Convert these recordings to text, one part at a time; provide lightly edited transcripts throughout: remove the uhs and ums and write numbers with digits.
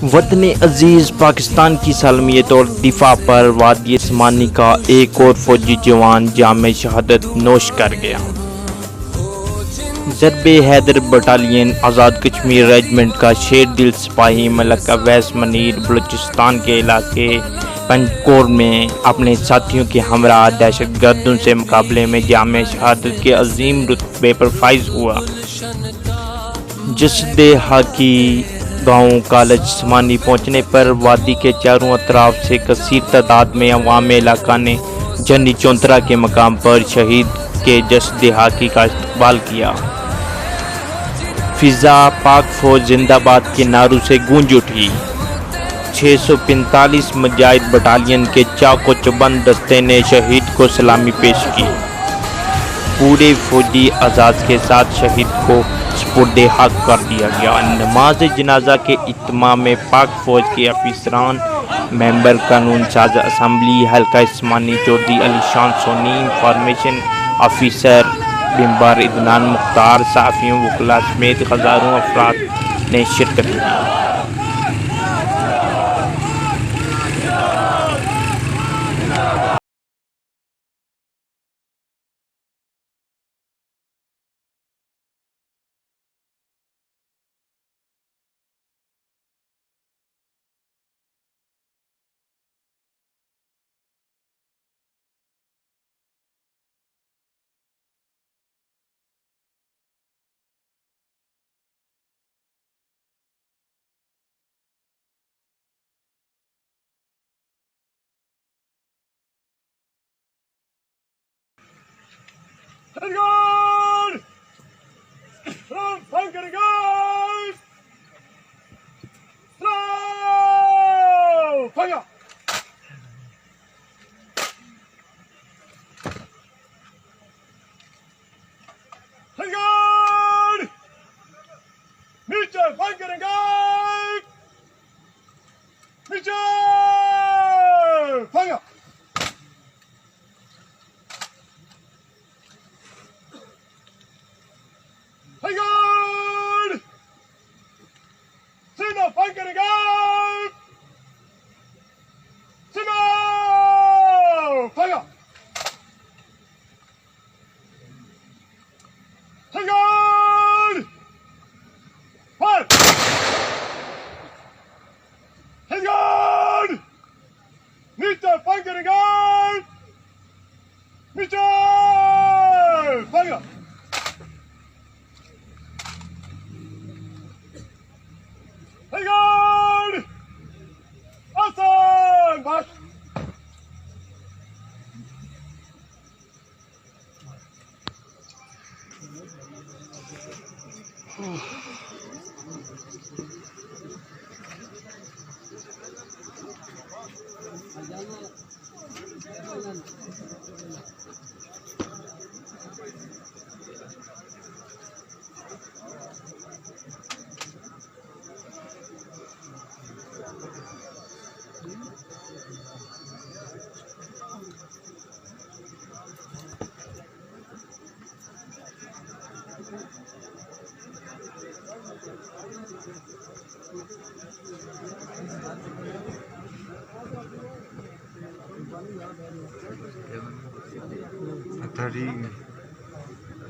वतन अजीज़ पाकिस्तान की सालमियत और दिफा पर वादी स्मानी का एक और फौजी जवान जाम शहादत नोश कर गया। ज़रबे हैदर बटालियन आज़ाद कश्मीर रेजिमेंट का शेर दिल सिपाही मलक अवैस मनीर बलूचिस्तान के इलाके पंजकोर में अपने साथियों के हमरा दहशत गर्दों से मुकाबले में जाम शहादत के अजीम रुतबे पर फाइज हुआ। जसदे हाकी गाँव कॉलेज स्मानी पहुँचने पर वादी के चारों अतराफ से कसीर तादाद में अवाम इलाका ने जन्नी चौंतरा के मकाम पर शहीद के जसदे हाकी का इस्तकबाल किया। फिजा पाक फौज जिंदाबाद के नारों से गूंज उठी। 645 मुजाहिद बटालियन के चाको चौबंद दस्ते ने शहीद को सलामी पेश की। पूरे फौजी आज़ाद के साथ शहीद को सुपुर्दे हक कर दिया गया। नमाज जनाजा के इत्माम में पाक फौज के अफसरान, मेंबर कानून साज असम्बली हल्का इस्मानी चौधरी अली शान सोनी, इंफॉर्मेशन ऑफिसर बिम्बार इदनान मुख्तार, साफ़ियों वकला समेत हज़ारों अफराद ने शिरकत की।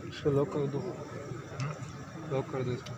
इसको लॉक कर दो, लॉक कर दो इसको।